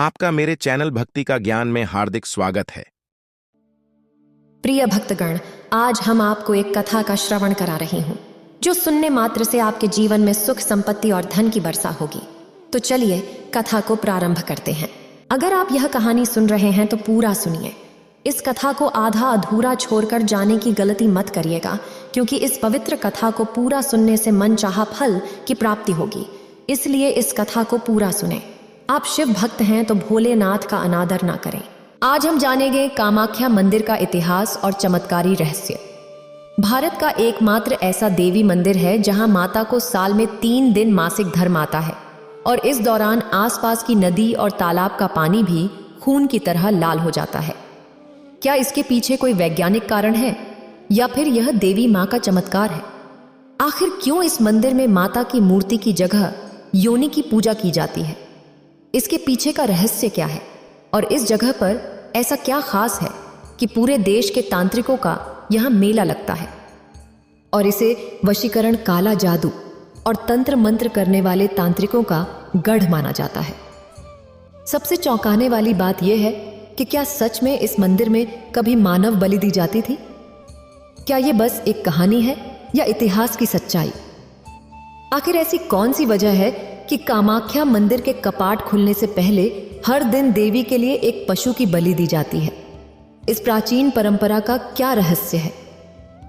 आपका मेरे चैनल भक्ति का ज्ञान में हार्दिक स्वागत है। प्रिय भक्तगण, आज हम आपको एक कथा का श्रवण करा रही हूँ जो सुनने मात्र से आपके जीवन में सुख, संपत्ति और धन की वर्षा होगी। तो चलिए कथा को प्रारंभ करते हैं। अगर आप यह कहानी सुन रहे हैं तो पूरा सुनिए। इस कथा को आधा अधूरा छोड़कर जाने की गलती मत करिएगा, क्योंकि इस पवित्र कथा को पूरा सुनने से मनचाहा फल की प्राप्ति होगी। इसलिए इस कथा को पूरा सुने। आप शिव भक्त हैं तो भोलेनाथ का अनादर ना करें। आज हम जानेंगे कामाख्या मंदिर का इतिहास और चमत्कारी रहस्य। भारत का एकमात्र ऐसा देवी मंदिर है जहां माता को साल में 3 दिन मासिक धर्म आता है और इस दौरान आसपास की नदी और तालाब का पानी भी खून की तरह लाल हो जाता है। क्या इसके पीछे कोई वैज्ञानिक कारण है या फिर यह देवी माँ का चमत्कार है? आखिर क्यों इस मंदिर में माता की मूर्ति की जगह योनि की पूजा की जाती है? इसके पीछे का रहस्य क्या है और इस जगह पर ऐसा क्या खास है कि पूरे देश के तांत्रिकों का यहाँ मेला लगता है और इसे वशीकरण, काला जादू और तंत्र मंत्र करने वाले तांत्रिकों का गढ़ माना जाता है। सबसे चौंकाने वाली बात यह है कि क्या सच में इस मंदिर में कभी मानव बलि दी जाती थी? क्या यह बस एक कहानी है या इतिहास की सच्चाई? आखिर ऐसी कौन सी वजह है कि कामाख्या मंदिर के कपाट खुलने से पहले हर दिन देवी के लिए एक पशु की बलि दी जाती है? इस प्राचीन परंपरा का क्या रहस्य है?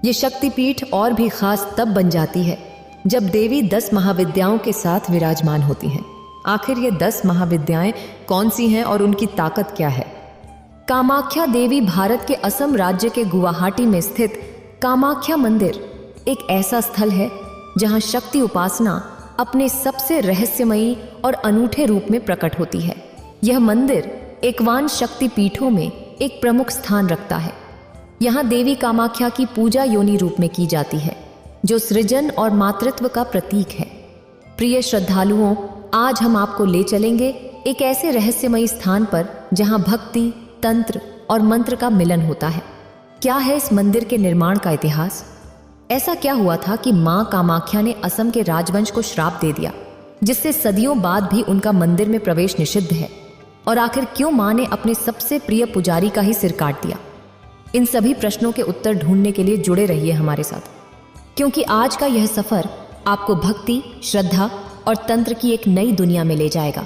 ये शक्तिपीठ और भी खास तब बन जाती है जब देवी 10 महाविद्याओं के साथ विराजमान होती हैं। आखिर ये 10 महाविद्याएं कौन सी हैं और उनकी ताकत क्या है? कामाख्या देवी भारत के असम राज्य के गुवाहाटी में स्थित कामाख्या मंदिर एक ऐसा स्थल है जहां शक्ति उपासना अपने सबसे रहस्यमयी और अनूठे रूप में प्रकट होती है। यह मंदिर 51 शक्ति पीठों में एक प्रमुख स्थान रखता है। यहाँ देवी कामाख्या की पूजा योनि रूप में की जाती है, जो सृजन और मातृत्व का प्रतीक है। प्रिय श्रद्धालुओं, आज हम आपको ले चलेंगे एक ऐसे रहस्यमयी स्थान पर जहाँ भक्ति, तंत्र और मंत्र का मिलन होता है। क्या है इस मंदिर के निर्माण का इतिहास? ऐसा क्या हुआ था कि मां कामाख्या ने असम के राजवंश को श्राप दे दिया, जिससे सदियों बाद भी उनका मंदिर में प्रवेश निषिद्ध है? और आखिर क्यों मां ने अपने सबसे प्रिय पुजारी का ही सिर काट दिया? इन सभी प्रश्नों के उत्तर ढूंढने के लिए जुड़े रहिए हमारे साथ, क्योंकि आज का यह सफर आपको भक्ति, श्रद्धा और तंत्र की एक नई दुनिया में ले जाएगा।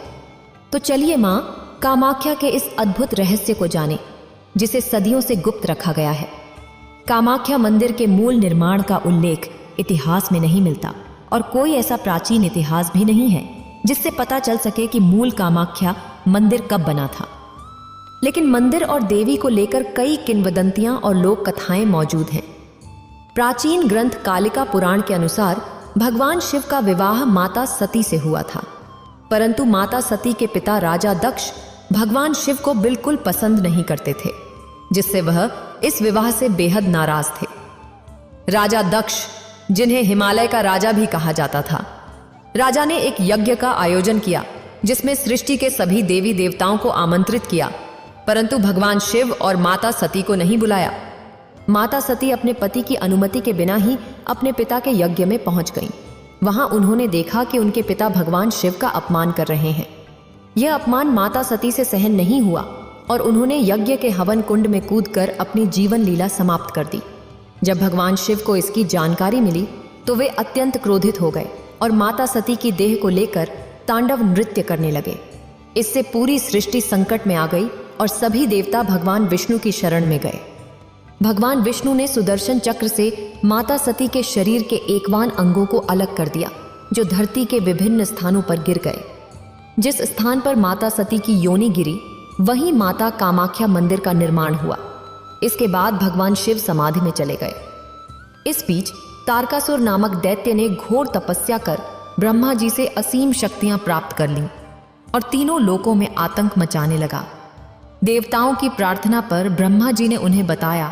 तो चलिए मां कामाख्या के इस अद्भुत रहस्य को जाने, जिसे सदियों से गुप्त रखा गया है। कामाख्या मंदिर के मूल निर्माण का उल्लेख इतिहास में नहीं मिलता और कोई ऐसा प्राचीन इतिहास भी नहीं है जिससे पता चल सके कि मूल कामाख्या मंदिर कब बना था। लेकिन मंदिर और देवी को लेकर कई किंवदंतियां और लोक कथाएं मौजूद हैं। प्राचीन ग्रंथ कालिका पुराण के अनुसार भगवान शिव का विवाह माता सती से हुआ था, परंतु माता सती के पिता राजा दक्ष भगवान शिव को बिल्कुल पसंद नहीं करते थे, जिससे वह इस विवाह से बेहद नाराज थे। राजा दक्ष, जिन्हें हिमालय का राजा भी कहा जाता था, राजा ने एक यज्ञ का आयोजन किया जिसमें सृष्टि के सभी देवी देवताओं को आमंत्रित किया, परंतु भगवान शिव और माता सती को नहीं बुलाया। माता सती अपने पति की अनुमति के बिना ही अपने पिता के यज्ञ में पहुंच गईं। वहां उन्होंने देखा कि उनके पिता भगवान शिव का अपमान कर रहे हैं। यह अपमान माता सती से सहन नहीं हुआ और उन्होंने यज्ञ के हवन कुंड में कूदकर अपनी जीवन लीला समाप्त कर दी। जब भगवान शिव को इसकी जानकारी मिली तो वे अत्यंत क्रोधित हो गए और माता सती की देह को लेकर तांडव नृत्य करने लगे। इससे पूरी सृष्टि संकट में आ गई और सभी देवता भगवान विष्णु की शरण में गए। भगवान विष्णु ने सुदर्शन चक्र से माता सती के शरीर के 51 अंगों को अलग कर दिया, जो धरती के विभिन्न स्थानों पर गिर गए। जिस स्थान पर माता सती की योनि गिरी, वहीं माता कामाख्या मंदिर का निर्माण हुआ। इसके बाद भगवान शिव समाधि में चले गए। इस बीच तारकासुर नामक दैत्य ने घोर तपस्या कर ब्रह्मा जी से असीम शक्तियां प्राप्त कर लीं और तीनों लोकों में आतंक मचाने लगा। देवताओं की प्रार्थना पर ब्रह्मा जी ने उन्हें बताया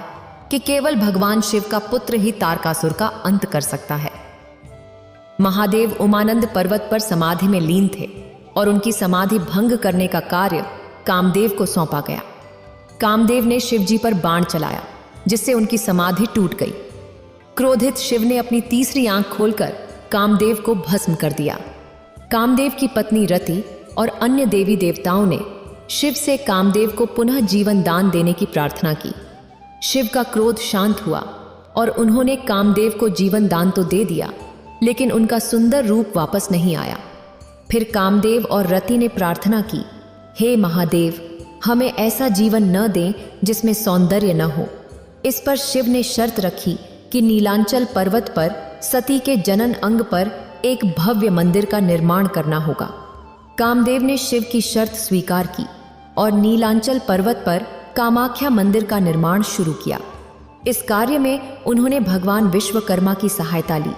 कि केवल भगवान शिव का पुत्र ही तारकासुर का अंत कर सकता है। महादेव उमानंद पर्वत पर समाधि में लीन थे और उनकी समाधि भंग करने का कार्य कामदेव को सौंपा गया। कामदेव ने शिव जी पर बाण चलाया, जिससे उनकी समाधि टूट गई। क्रोधित शिव ने अपनी तीसरी आंख खोलकर कामदेव को भस्म कर दिया। कामदेव की पत्नी रति और अन्य देवी देवताओं ने शिव से कामदेव को पुनः जीवन दान देने की प्रार्थना की। शिव का क्रोध शांत हुआ और उन्होंने कामदेव को जीवन दान तो दे दिया, लेकिन उनका सुंदर रूप वापस नहीं आया। फिर कामदेव और रति ने प्रार्थना की, हे महादेव, हमें ऐसा जीवन न दें जिसमें सौंदर्य न हो। इस पर शिव ने शर्त रखी कि नीलांचल पर्वत पर सती के जनन अंग पर एक भव्य मंदिर का निर्माण करना होगा। कामदेव ने शिव की शर्त स्वीकार की और नीलांचल पर्वत पर कामाख्या मंदिर का निर्माण शुरू किया। इस कार्य में उन्होंने भगवान विश्वकर्मा की सहायता ली,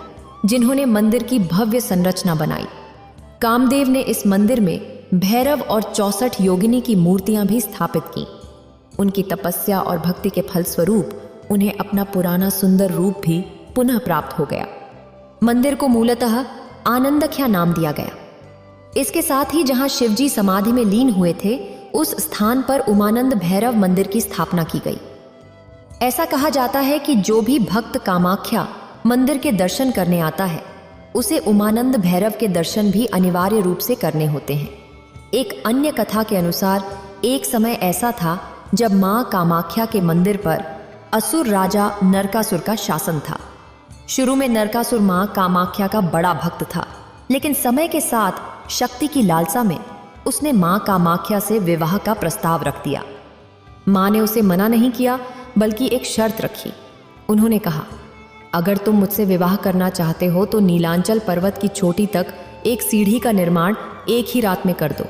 जिन्होंने मंदिर की भव्य संरचना बनाई। कामदेव ने इस मंदिर में भैरव और 64 योगिनी की मूर्तियां भी स्थापित की। उनकी तपस्या और भक्ति के फलस्वरूप उन्हें अपना पुराना सुंदर रूप भी पुनः प्राप्त हो गया। मंदिर को मूलतः आनंदख्या नाम दिया गया। इसके साथ ही जहां शिवजी समाधि में लीन हुए थे, उस स्थान पर उमानंद भैरव मंदिर की स्थापना की गई। ऐसा कहा जाता है कि जो भी भक्त कामाख्या मंदिर के दर्शन करने आता है, उसे उमानंद भैरव के दर्शन भी अनिवार्य रूप से करने होते हैं। एक अन्य कथा के अनुसार एक समय ऐसा था जब मां कामाख्या के मंदिर पर असुर राजा नरकासुर का शासन था। शुरू में नरकासुर मां कामाख्या का बड़ा भक्त था, लेकिन समय के साथ शक्ति की लालसा में उसने मां कामाख्या से विवाह का प्रस्ताव रख दिया। मां ने उसे मना नहीं किया, बल्कि एक शर्त रखी। उन्होंने कहा, अगर तुम मुझसे विवाह करना चाहते हो तो नीलांचल पर्वत की चोटी तक एक सीढ़ी का निर्माण एक ही रात में कर दो,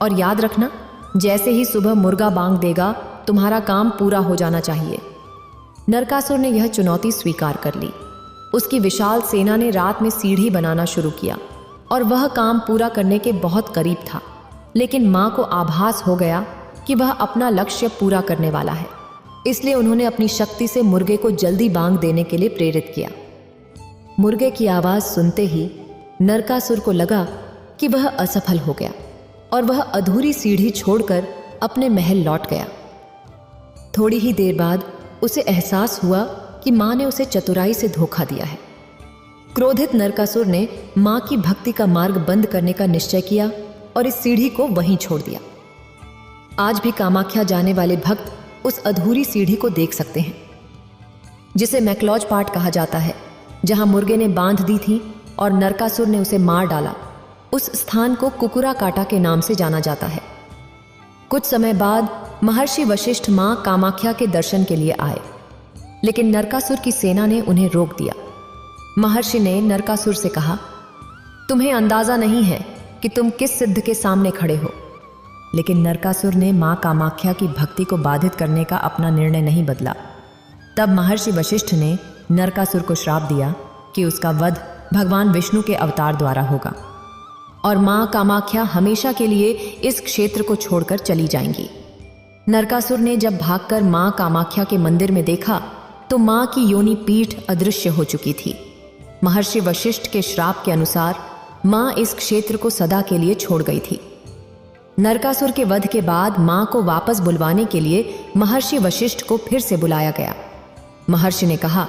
और याद रखना, जैसे ही सुबह मुर्गा बांग देगा तुम्हारा काम पूरा हो जाना चाहिए। नरकासुर ने यह चुनौती स्वीकार कर ली। उसकी विशाल सेना ने रात में सीढ़ी बनाना शुरू किया और वह काम पूरा करने के बहुत करीब था, लेकिन मां को आभास हो गया कि वह अपना लक्ष्य पूरा करने वाला है। इसलिए उन्होंने अपनी शक्ति से मुर्गे को जल्दी बांग देने के लिए प्रेरित किया। मुर्गे की आवाज सुनते ही नरकासुर को लगा कि वह असफल हो गया और वह अधूरी सीढ़ी छोड़कर अपने महल लौट गया। थोड़ी ही देर बाद उसे एहसास हुआ कि मां ने उसे चतुराई से धोखा दिया है। क्रोधित नरकासुर ने मां की भक्ति का मार्ग बंद करने का निश्चय किया और इस सीढ़ी को वहीं छोड़ दिया। आज भी कामाख्या जाने वाले भक्त उस अधूरी सीढ़ी को देख सकते हैं, जिसे मैक्लॉज पार्ट कहा जाता है, जहां मुर्गे ने बांध दी थी और नरकासुर ने उसे मार डाला। उस स्थान को कुकुरा काटा के नाम से जाना जाता है। कुछ समय बाद महर्षि वशिष्ठ मां कामाख्या के दर्शन के लिए आए, लेकिन नरकासुर की सेना ने उन्हें रोक दिया। महर्षि ने नरकासुर से कहा, तुम्हें अंदाजा नहीं है कि तुम किस सिद्ध के सामने खड़े हो। लेकिन नरकासुर ने मां कामाख्या की भक्ति को बाधित करने का अपना निर्णय नहीं बदला। तब महर्षि वशिष्ठ ने नरकासुर को श्राप दिया कि उसका वध भगवान विष्णु के अवतार द्वारा होगा और मां कामाख्या हमेशा के लिए इस क्षेत्र को छोड़कर चली जाएंगी। नरकासुर ने जब भागकर मां कामाख्या के मंदिर में देखा तो मां की योनि पीठ अदृश्य हो चुकी थी। महर्षि वशिष्ठ के श्राप के अनुसार मां इस क्षेत्र को सदा के लिए छोड़ गई थी। नरकासुर के वध के बाद मां को वापस बुलवाने के लिए महर्षि वशिष्ठ को फिर से बुलाया गया। महर्षि ने कहा,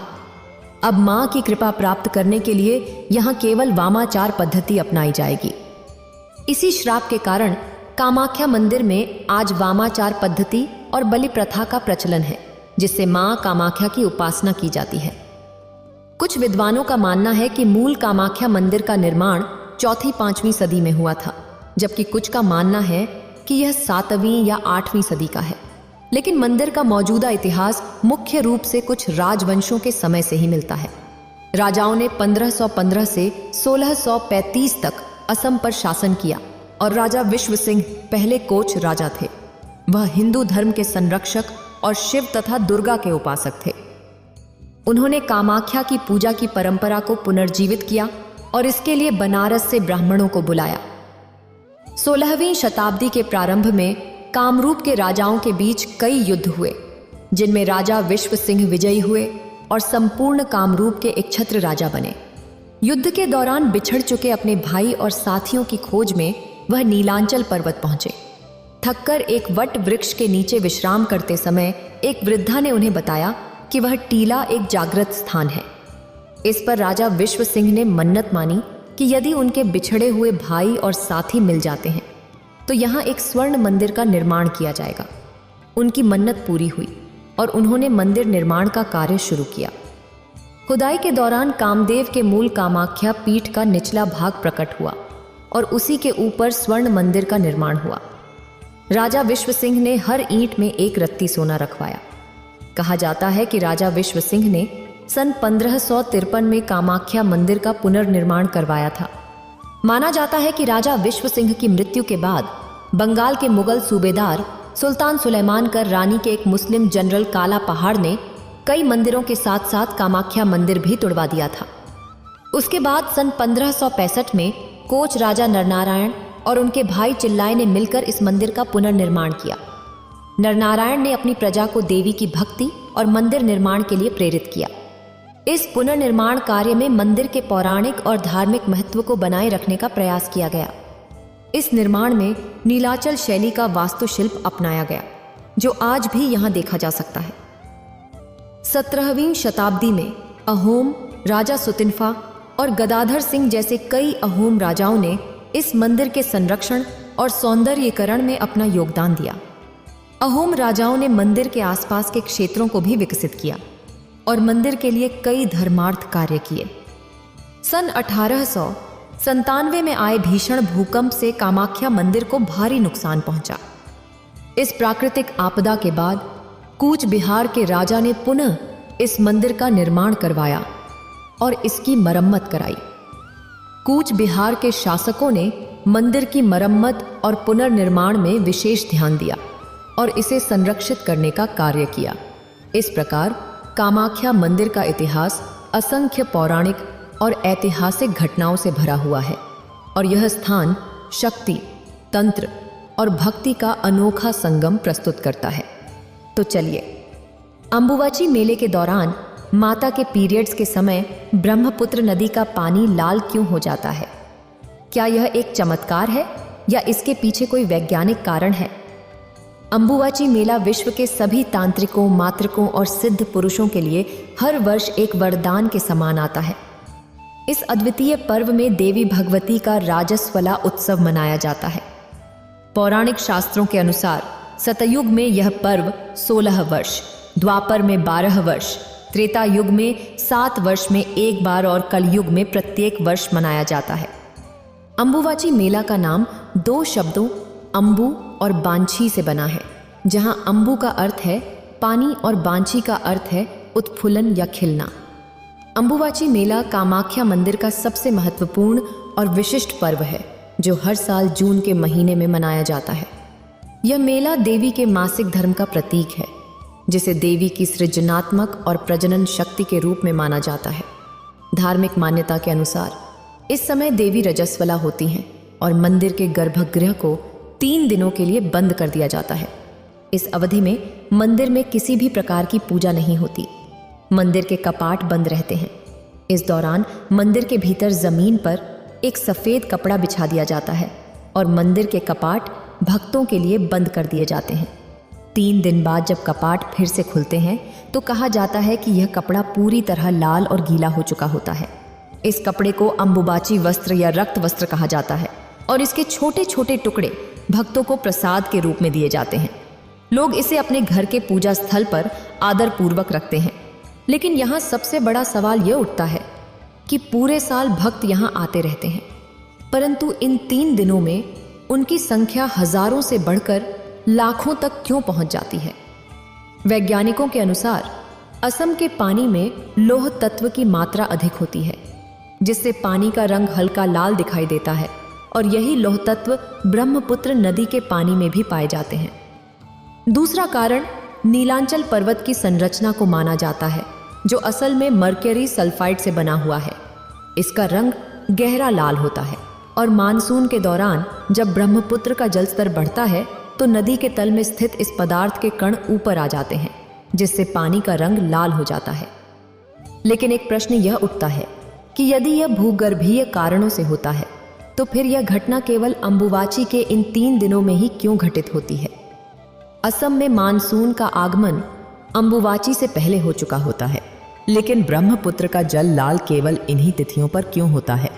अब मां की कृपा प्राप्त करने के लिए यहां केवल वामाचार पद्धति अपनाई जाएगी। इसी श्राप के कारण कामाख्या मंदिर में आज वामाचार पद्धति और बलि प्रथा का प्रचलन है, जिससे मां कामाख्या की उपासना की जाती है। कुछ विद्वानों का मानना है कि मूल कामाख्या मंदिर का निर्माण 4वीं-5वीं सदी में हुआ था, जबकि कुछ का मानना है कि यह 7वीं या 8वीं सदी का है। लेकिन मंदिर का मौजूदा इतिहास मुख्य रूप से कुछ राजवंशों के समय से ही मिलता है। राजाओं ने 1515 से 1635 तक असम पर शासन किया और राजा विश्व सिंह पहले कोच राजा थे। वह हिंदू धर्म के संरक्षक और शिव तथा दुर्गा के उपासक थे। उन्होंने कामाख्या की पूजा की परंपरा को पुनर्जीवित किया और इसके लिए बनारस से ब्राह्मणों को बुलाया। 16वीं शताब्दी के प्रारंभ में कामरूप के राजाओं के बीच कई युद्ध हुए, जिनमें राजा विश्व सिंह विजयी हुए और संपूर्ण कामरूप के इक्षत्र राजा बने। युद्ध के दौरान बिछड़ चुके अपने भाई और साथियों की खोज में वह नीलांचल पर्वत पहुंचे। थककर एक वट वृक्ष के नीचे विश्राम करते समय एक वृद्धा ने उन्हें बताया कि वह टीला एक जागृत स्थान है। इस पर राजा विश्व सिंह ने मन्नत मानी कि यदि उनके बिछड़े हुए भाई और साथी मिल जाते हैं तो यहाँ एक स्वर्ण मंदिर का निर्माण किया जाएगा। उनकी मन्नत पूरी हुई और उन्होंने मंदिर निर्माण का कार्य शुरू किया। खुदाई के दौरान कामदेव के मूल कामाख्या पीठ का निचला भाग प्रकट हुआ और उसी के ऊपर स्वर्ण मंदिर का निर्माण हुआ। राजा विश्व सिंह ने हर ईंट में एक रत्ती सोना रखवाया। कहा जाता है कि राजा विश्व सिंह ने सन 1553 में कामाख्या मंदिर का पुनर्निर्माण करवाया था। माना जाता है कि राजा विश्व सिंह की मृत्यु के बाद बंगाल के मुगल सूबेदार सुल्तान सुलेमान कर रानी के एक मुस्लिम जनरल काला पहाड़ ने कई मंदिरों के साथ साथ कामाख्या मंदिर भी तुड़वा दिया था। उसके बाद सन 1565 में कोच राजा नरनारायण और उनके भाई चिल्लाय ने मिलकर इस मंदिर का पुनर्निर्माण किया। नरनारायण ने अपनी प्रजा को देवी की भक्ति और मंदिर निर्माण के लिए प्रेरित किया। इस पुनर्निर्माण कार्य में मंदिर के पौराणिक और धार्मिक महत्व को बनाए रखने का प्रयास किया गया। इस निर्माण में नीलाचल शैली का वास्तुशिल्प अपनाया गया, जो आज भी यहां देखा जा सकता है। 17वीं शताब्दी में अहोम, राजा सुतिनफा और गदाधर सिंह जैसे कई अहोम राजाओं ने इस मंदिर के संरक्षण और सौंदर्यीकरण में अपना योगदान दिया। अहोम राजाओं ने मंदिर के आसपास के क्षेत्रों को भी विकसित किया और मंदिर के लिए कई धर्मार्थ कार्य किए। सन 1897 में आए भीषण भूकंप से कामाख्या मंदिर को भारी नुकसान पहुंचा। इस प्राकृतिक आपदा के बाद कूच बिहार के राजा ने पुनः इस मंदिर का निर्माण करवाया और इसकी मरम्मत कराई। कूच बिहार के शासकों ने मंदिर की मरम्मत और पुनर्निर्माण में विशेष ध्यान दिया और इसे संरक्षित करने का कार्य किया। इस प्रकार कामाख्या मंदिर का इतिहास असंख्य पौराणिक और ऐतिहासिक घटनाओं से भरा हुआ है और यह स्थान शक्ति, तंत्र और भक्ति का अनोखा संगम प्रस्तुत करता है। तो चलिए, अंबुबाची मेले के दौरान माता के पीरियड्स के समय ब्रह्मपुत्र नदी का पानी लाल क्यों हो जाता है? क्या यह एक चमत्कार है या इसके पीछे कोई वैज्ञानिक कारण है? अंबुबाची मेला विश्व के सभी तांत्रिकों, मातृकों और सिद्ध पुरुषों के लिए हर वर्ष एक वरदान के समान आता है। इस अद्वितीय पर्व में देवी भगवती का राजस्वला उत्सव मनाया जाता है। पौराणिक शास्त्रों के अनुसार सतयुग में यह पर्व 16 वर्ष, द्वापर में 12 वर्ष, त्रेता युग में 7 वर्ष में एक बार और कलयुग में प्रत्येक वर्ष मनाया जाता है। अंबुबाची मेला का नाम 2 शब्दों अंबु और बांछी से बना है, जहां अंबु का अर्थ है पानी और बांछी का अर्थ है उत्फुल्लन या खिलना। अंबुबाची मेला कामाख्या मंदिर का सबसे महत्वपूर्ण और विशिष्ट पर्व है, जो हर साल जून के महीने में मनाया जाता है। यह मेला देवी के मासिक धर्म का प्रतीक है, जिसे देवी की सृजनात्मक और प्रजनन शक्ति के रूप में माना जाता है। धार्मिक मान्यता के अनुसार इस समय देवी रजस्वला होती हैं और मंदिर के गर्भगृह को 3 दिनों के लिए बंद कर दिया जाता है। इस अवधि में मंदिर में किसी भी प्रकार की पूजा नहीं होती। मंदिर के कपाट बंद रहते हैं। इस दौरान मंदिर के भीतर जमीन पर एक सफेद कपड़ा बिछा दिया जाता है और मंदिर के कपाट भक्तों के लिए बंद कर दिए जाते हैं। 3 दिन बाद जब कपाट फिर से खुलते हैं तो कहा जाता है कि यह कपड़ा पूरी तरह लाल और गीला हो चुका होता है। इस कपड़े को अंबुबाची वस्त्र या रक्त वस्त्र कहा जाता है और इसके छोटे छोटे टुकड़े भक्तों को प्रसाद के रूप में दिए जाते हैं। लोग इसे अपने घर के पूजा स्थल पर आदर पूर्वक रखते हैं। लेकिन यहाँ सबसे बड़ा सवाल यह उठता है कि पूरे साल भक्त यहाँ आते रहते हैं, परंतु इन 3 दिनों में उनकी संख्या हजारों से बढ़कर लाखों तक क्यों पहुंच जाती है? वैज्ञानिकों के अनुसार असम के पानी में लौह तत्व की मात्रा अधिक होती है, जिससे पानी का रंग हल्का लाल दिखाई देता है और यही लौह तत्व ब्रह्मपुत्र नदी के पानी में भी पाए जाते हैं। दूसरा कारण नीलांचल पर्वत की संरचना को माना जाता है, जो असल में मर्क्यूरी सल्फाइड से बना हुआ है। इसका रंग गहरा लाल होता है और मानसून के दौरान जब ब्रह्मपुत्र का जलस्तर बढ़ता है तो नदी के तल में स्थित इस पदार्थ के कण ऊपर आ जाते हैं, जिससे पानी का रंग लाल हो जाता है। लेकिन एक प्रश्न यह उठता है कि यदि यह भूगर्भीय कारणों से होता है तो फिर यह घटना केवल अंबुबाची के इन 3 दिनों में ही क्यों घटित होती है? असम में मानसून का आगमन अंबुबाची से पहले हो चुका होता है, लेकिन ब्रह्मपुत्र का जल लाल केवल इन्हीं तिथियों पर क्यों होता है?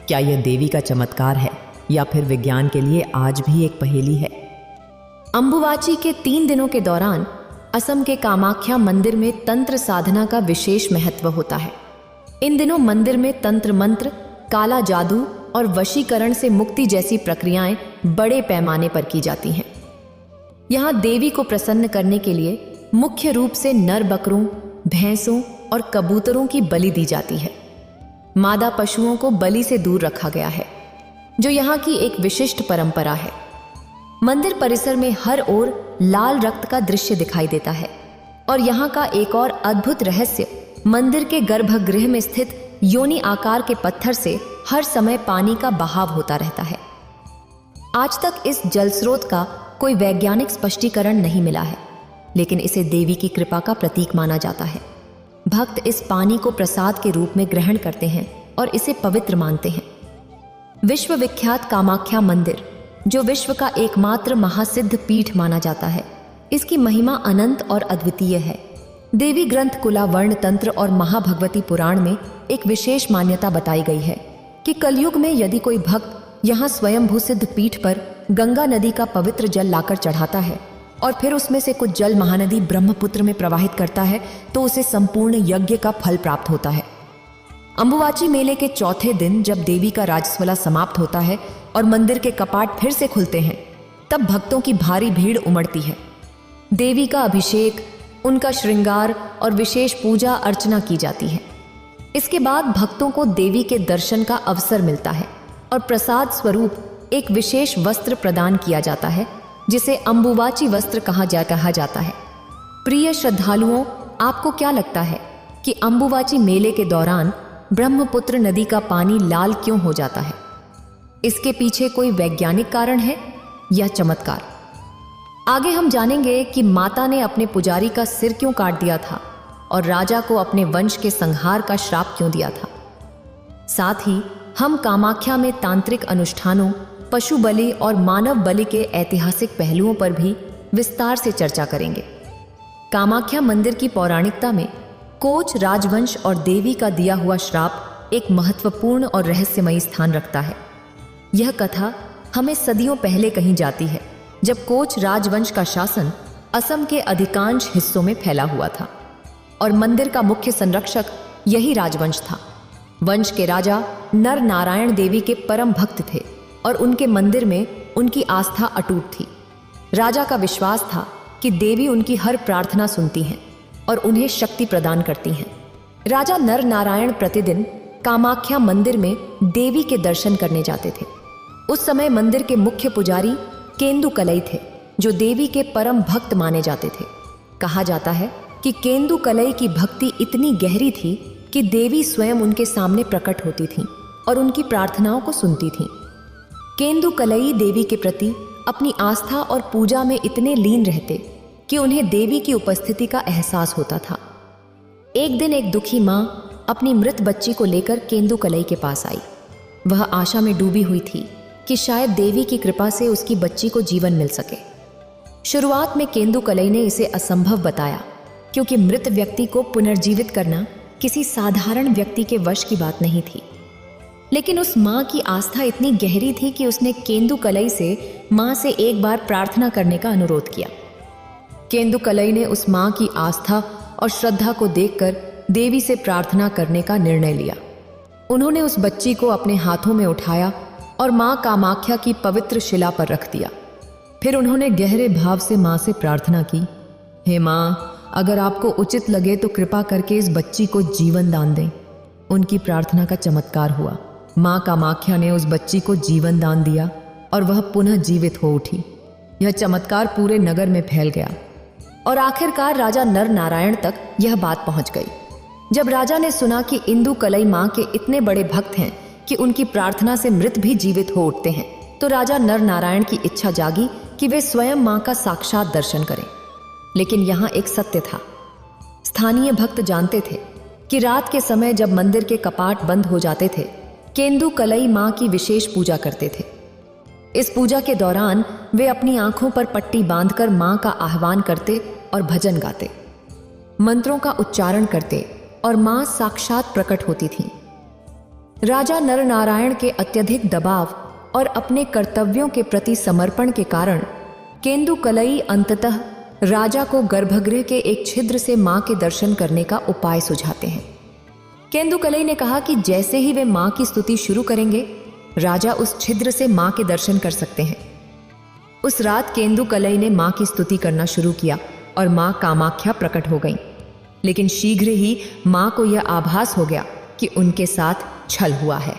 क्या यह देवी का चमत्कार है या फिर विज्ञान के लिए आज भी एक पहेली है। अंबुवाची के 3 दिनों के दौरान असम के कामाख्या मंदिर में तंत्र साधना का विशेष महत्व होता है। इन दिनों मंदिर में तंत्र मंत्र, काला जादू और वशीकरण से मुक्ति जैसी प्रक्रियाएं बड़े पैमाने पर की जाती हैं। यहाँ देवी को प्रसन्न करने के लिए मुख्य रूप से नर बकरों, भैंसों और कबूतरों की बलि दी जाती है। मादा पशुओं को बलि से दूर रखा गया है, जो यहाँ की एक विशिष्ट परंपरा है। मंदिर परिसर में हर ओर लाल रक्त का दृश्य दिखाई देता है और यहाँ का एक और अद्भुत रहस्य मंदिर के गर्भगृह में स्थित योनि आकार के पत्थर से हर समय पानी का बहाव होता रहता है। आज तक इस जल स्रोत का कोई वैज्ञानिक स्पष्टीकरण नहीं मिला है, लेकिन इसे देवी की कृपा का प्रतीक माना जाता है। भक्त इस पानी को प्रसाद के रूप में ग्रहण करते हैं और इसे पवित्र मानते हैं। विश्व विख्यात कामाख्या मंदिर, जो विश्व का एकमात्र महासिद्ध पीठ माना जाता है, इसकी महिमा अनंत और अद्वितीय है। देवी ग्रंथ कुलावर्ण तंत्र और महाभगवती पुराण में एक विशेष मान्यता बताई गई है कि कलयुग में यदि कोई भक्त यहाँ स्वयंभू सिद्ध पीठ पर गंगा नदी का पवित्र जल लाकर चढ़ाता है और फिर उसमें से कुछ जल महानदी ब्रह्मपुत्र में प्रवाहित करता है, तो उसे संपूर्ण यज्ञ का फल प्राप्त होता है। अंबुवाची मेले के चौथे दिन जब देवी का राजस्वला समाप्त होता है और मंदिर के कपाट फिर से खुलते हैं, तब भक्तों की भारी भीड़ उमड़ती है। देवी का अभिषेक, उनका श्रृंगार और विशेष पूजा अर्चना की जाती है। इसके बाद भक्तों को देवी के दर्शन का अवसर मिलता है और प्रसाद स्वरूप एक विशेष वस्त्र प्रदान किया जाता है, जिसे अंबुवाची वस्त्र कहा जाता है। प्रिय श्रद्धालुओं, आपको क्या लगता है कि अंबुवाची मेले के दौरान ब्रह्मपुत्र नदी का पानी लाल क्यों हो जाता है? इसके पीछे कोई वैज्ञानिक कारण है या चमत्कार? आगे हम जानेंगे कि माता ने अपने पुजारी का सिर क्यों काट दिया था और राजा को अपने वंश के संहार का श्राप क्यों दिया था। साथ ही हम कामाख्या में तांत्रिक अनुष्ठानों, पशु बलि और मानव बलि के ऐतिहासिक पहलुओं पर भी विस्तार से चर्चा करेंगे। कामाख्या मंदिर की पौराणिकता में कोच राजवंश और देवी का दिया हुआ श्राप एक महत्वपूर्ण और रहस्यमयी स्थान रखता है। यह कथा हमें सदियों पहले कही जाती है, जब कोच राजवंश का शासन असम के अधिकांश हिस्सों में फैला हुआ था और मंदिर का मुख्य संरक्षक यही राजवंश था। वंश के राजा नर नारायण देवी के परम भक्त थे और उनके मंदिर में उनकी आस्था अटूट थी। राजा का विश्वास था कि देवी उनकी हर प्रार्थना सुनती हैं और उन्हें शक्ति प्रदान करती हैं। राजा नर नारायण प्रतिदिन कामाख्या मंदिर में देवी के दर्शन करने जाते थे। उस समय मंदिर के मुख्य पुजारी केंदु कलई थे, जो देवी के परम भक्त माने जाते थे। कहा जाता है कि केंदु कलई की भक्ति इतनी गहरी थी कि देवी स्वयं उनके सामने प्रकट होती थीं और उनकी प्रार्थनाओं को सुनती थीं। केंदु कलई देवी के प्रति अपनी आस्था और पूजा में इतने लीन रहते कि उन्हें देवी की उपस्थिति का एहसास होता था। एक दिन एक दुखी माँ अपनी मृत बच्ची को लेकर केंदु कलई के पास आई। वह आशा में डूबी हुई थी कि शायद देवी की कृपा से उसकी बच्ची को जीवन मिल सके। शुरुआत में केंदु कलई ने इसे असंभव बताया, क्योंकि मृत व्यक्ति को पुनर्जीवित करना किसी साधारण व्यक्ति के वश की बात नहीं थी। लेकिन उस माँ की आस्था इतनी गहरी थी कि उसने केंदु कलई से माँ से एक बार प्रार्थना करने का अनुरोध किया। केंदु कलई ने उस माँ की आस्था और श्रद्धा को देखकर देवी से प्रार्थना करने का निर्णय लिया। उन्होंने उस बच्ची को अपने हाथों में उठाया और माँ कामाख्या की पवित्र शिला पर रख दिया। फिर उन्होंने गहरे भाव से माँ से प्रार्थना की, हे माँ, अगर आपको उचित लगे तो कृपा करके इस बच्ची को जीवन दान दें। उनकी प्रार्थना का चमत्कार हुआ। माँ कामाख्या ने उस बच्ची को जीवन दान दिया और वह पुनः जीवित हो उठी। यह चमत्कार पूरे नगर में फैल गया और आखिरकार राजा नर नारायण तक यह बात पहुंच गई। जब राजा ने सुना कि इंदु कलई माँ के इतने बड़े भक्त हैं कि उनकी प्रार्थना से मृत भी जीवित हो उठते हैं, तो राजा नर नारायण की इच्छा जागी कि वे स्वयं माँ का साक्षात दर्शन करें। लेकिन यहाँ एक सत्य था। स्थानीय भक्त जानते थे कि रात के समय जब मंदिर के कपाट बंद हो जाते थे, केंदु कलई माँ की विशेष पूजा करते थे। इस पूजा के दौरान वे अपनी आंखों पर पट्टी बांधकर माँ का आह्वान करते और भजन गाते, मंत्रों का उच्चारण करते और माँ साक्षात प्रकट होती थीं। राजा नर नारायण के अत्यधिक दबाव और अपने कर्तव्यों के प्रति समर्पण के कारण केंदुकलई अंततः राजा को गर्भगृह के एक छिद्र से मां के दर्शन करने का उपाय सुझाते हैं। केंदुकलई ने कहा कि जैसे ही वे मां की स्तुति शुरू करेंगे, राजा उस छिद्र से मां के दर्शन कर सकते हैं। उस रात केंदुकलई ने मां की स्तुति करना शुरू किया और मां कामाख्या प्रकट हो गईं। लेकिन शीघ्र ही मां को यह आभास हो गया कि उनके साथ छल हुआ है।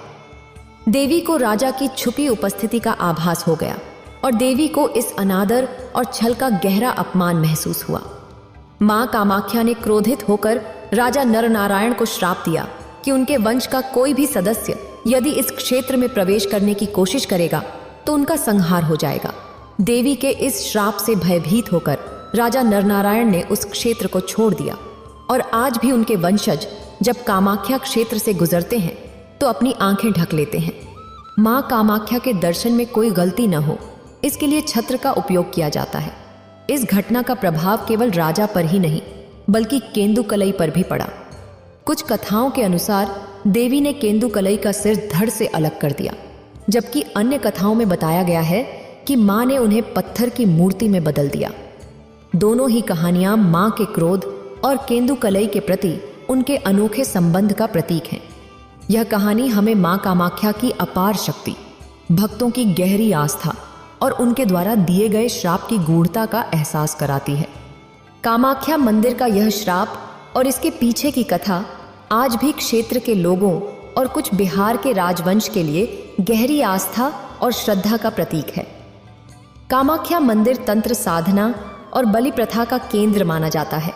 देवी को राजा की छुपी उपस्थिति का आभास हो गया और देवी को इस अनादर और छल का गहरा अपमान महसूस हुआ। मां कामाख्या ने क्रोधित होकर राजा नरनारायण को श्राप दिया कि उनके वंश का कोई भी सदस्य यदि इस क्षेत्र में प्रवेश करने की कोशिश करेगा तो उनका संहार हो जाएगा। देवी के इस श्राप से भयभीत होकर राजा नरनारायण ने उस क्षेत्र को छोड़ दिया और आज भी उनके वंशज जब कामाख्या क्षेत्र से गुजरते हैं तो अपनी आंखें ढक लेते हैं। मां कामाख्या के दर्शन में कोई गलती न हो, इसके लिए छत्र का उपयोग किया जाता है। इस घटना का प्रभाव केवल राजा पर ही नहीं बल्कि केंदुकलई पर भी पड़ा। कुछ कथाओं के अनुसार देवी ने केंदुकलई का सिर धड़ से अलग कर दिया, जबकि अन्य कथाओं में बताया गया है कि मां ने उन्हें पत्थर की मूर्ति में बदल दिया। दोनों ही कहानियां मां के क्रोध और केंदुकलई के प्रति उनके अनोखे संबंध का प्रतीक हैं। यह कहानी हमें मां कामाख्या की अपार शक्ति, भक्तों की गहरी आस्था और उनके द्वारा दिए गए श्राप की गूढ़ता का एहसास कराती है। कामाख्या मंदिर का यह श्राप और इसके पीछे की कथा आज भी क्षेत्र के लोगों और कुछ बिहार के राजवंश के लिए गहरी आस्था और श्रद्धा का प्रतीक है। कामाख्या मंदिर तंत्र साधना और बलि प्रथा का केंद्र माना जाता है।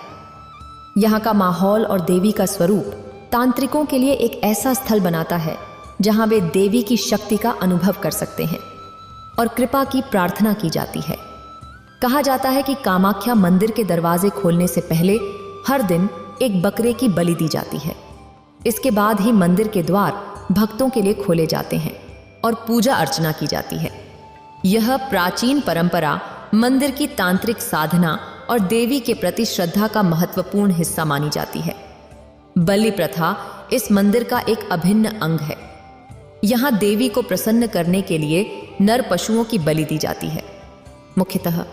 यहाँ का माहौल और देवी का स्वरूप तांत्रिकों के लिए एक ऐसा स्थल बनाता है जहाँ वे देवी की शक्ति का अनुभव कर सकते हैं और कृपा की प्रार्थना की जाती है। कहा जाता है कि कामाख्या मंदिर के दरवाजे खोलने से पहले हर दिन एक बकरे की बलि दी जाती है। इसके बाद ही मंदिर के द्वार भक्तों के लिए खोले जाते हैं और पूजा अर्चना की जाती है। यह प्राचीन परंपरा मंदिर की तांत्रिक साधना और देवी के प्रति श्रद्धा का महत्वपूर्ण हिस्सा मानी जाती है। बलि प्रथा इस मंदिर का एक अभिन्न अंग है। यहाँ देवी को प्रसन्न करने के लिए नर पशुओं की बलि दी जाती है। मुख्यतः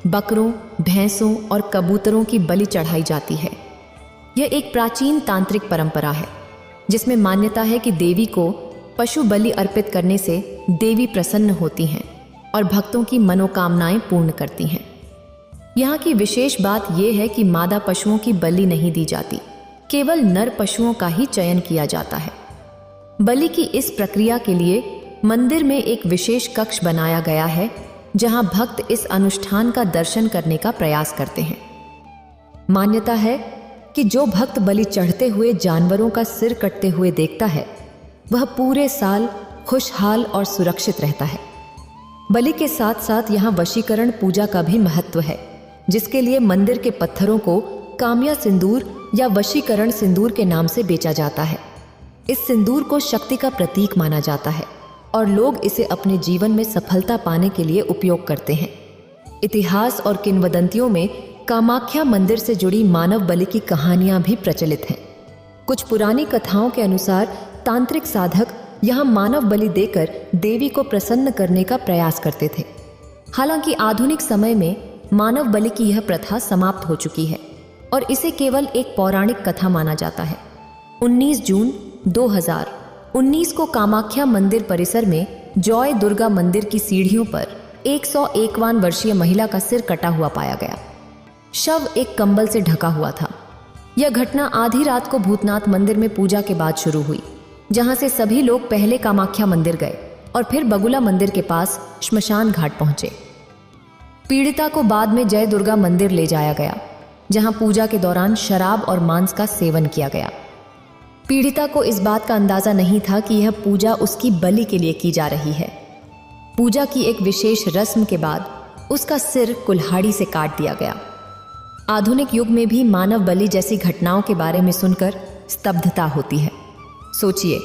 बकरों, भैंसों और कबूतरों की बलि चढ़ाई जाती है। यह एक प्राचीन तांत्रिक परंपरा है जिसमें मान्यता है कि देवी को पशु बलि अर्पित करने से देवी प्रसन्न होती हैं और भक्तों की मनोकामनाएं पूर्ण करती हैं। यहाँ की विशेष बात यह है कि मादा पशुओं की बलि नहीं दी जाती, केवल नर पशुओं का ही चयन किया जाता है। बलि की इस प्रक्रिया के लिए मंदिर में एक विशेष कक्ष बनाया गया है जहां भक्त इस अनुष्ठान का दर्शन करने का प्रयास करते हैं। मान्यता है कि जो भक्त बलि चढ़ते हुए जानवरों का सिर कटते हुए देखता है वह पूरे साल खुशहाल और सुरक्षित रहता है। बलि के साथ साथ यहाँ वशीकरण पूजा का भी महत्व है, जिसके लिए मंदिर के पत्थरों को काम्या सिंदूर या वशीकरण सिंदूर के नाम से बेचा जाता है। इस सिंदूर को शक्ति का प्रतीक माना जाता है और लोग इसे अपने जीवन में सफलता पाने के लिए उपयोग करते हैं। इतिहास और किंवदंतियों में कामाख्या मंदिर से जुड़ी मानव बलि की कहानियां भी प्रचलित हैं। कुछ पुरानी कथाओं के अनुसार तांत्रिक साधक यहाँ मानव बलि देकर देवी को प्रसन्न करने का प्रयास करते थे। हालांकि आधुनिक समय में मानव बलि की यह प्रथा समाप्त हो चुकी है और इसे केवल एक पौराणिक कथा माना जाता है। 19 जून 2019 को कामाख्या मंदिर परिसर में जॉय दुर्गा मंदिर की सीढ़ियों पर 101वां वर्षीय महिला का सिर कटा हुआ पाया गया। शव एक कंबल से ढका हुआ था। यह घटना आधी रात को भूतनाथ मंदिर में पूजा के बाद शुरू हुई, जहां से सभी लोग पहले कामाख्या मंदिर गए और फिर बगुला मंदिर के पास श्मशान घाट पहुंचे। पीड़िता को बाद में जय दुर्गा मंदिर ले जाया गया, जहां पूजा के दौरान शराब और मांस का सेवन किया गया। पीड़िता को इस बात का अंदाजा नहीं था कि यह पूजा उसकी बलि के लिए की जा रही है। पूजा की एक विशेष रस्म के बाद उसका सिर कुल्हाड़ी से काट दिया गया। आधुनिक युग में भी मानव बलि जैसी घटनाओं के बारे में सुनकर स्तब्धता होती है। सोचिए,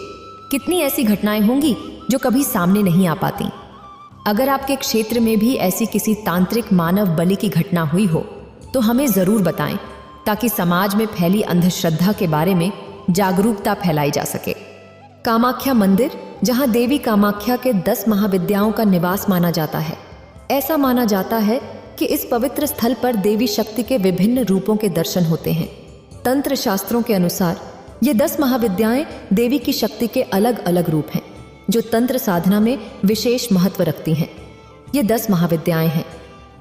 कितनी ऐसी घटनाएं होंगी जो कभी सामने नहीं आ पाती। अगर आपके क्षेत्र में भी ऐसी किसी तांत्रिक मानव बलि की घटना हुई हो तो हमें ज़रूर बताएं, ताकि समाज में फैली अंधश्रद्धा के बारे में जागरूकता फैलाई जा सके। कामाख्या मंदिर, जहां देवी कामाख्या के 10 महाविद्याओं का निवास माना जाता है। ऐसा माना जाता है कि इस पवित्र स्थल पर देवी शक्ति के विभिन्न रूपों के दर्शन होते हैं। तंत्र शास्त्रों के अनुसार ये 10 महाविद्याएं देवी की शक्ति के अलग अलग रूप हैं, जो तंत्र साधना में विशेष महत्व रखती हैं। ये 10 महाविद्याएं हैं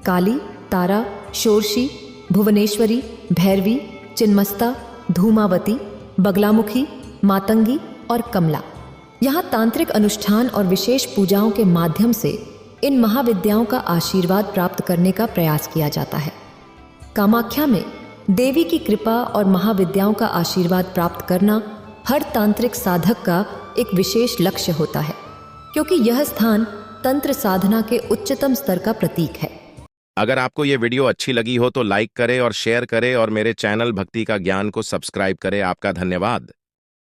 काली, तारा, शोरशी, भुवनेश्वरी, भैरवी, चिन्मस्ता, धूमावती, बगलामुखी, मातंगी और कमला। यहाँ तांत्रिक अनुष्ठान और विशेष पूजाओं के माध्यम से इन महाविद्याओं का आशीर्वाद प्राप्त करने का प्रयास किया जाता है। कामाख्या में देवी की कृपा और महाविद्याओं का आशीर्वाद प्राप्त करना हर तांत्रिक साधक का एक विशेष लक्ष्य होता है, क्योंकि यह स्थान तंत्र साधना के उच्चतम स्तर का प्रतीक है। अगर आपको ये वीडियो अच्छी लगी हो तो लाइक करें और शेयर करें और मेरे चैनल भक्ति का ज्ञान को सब्सक्राइब करें। आपका धन्यवाद।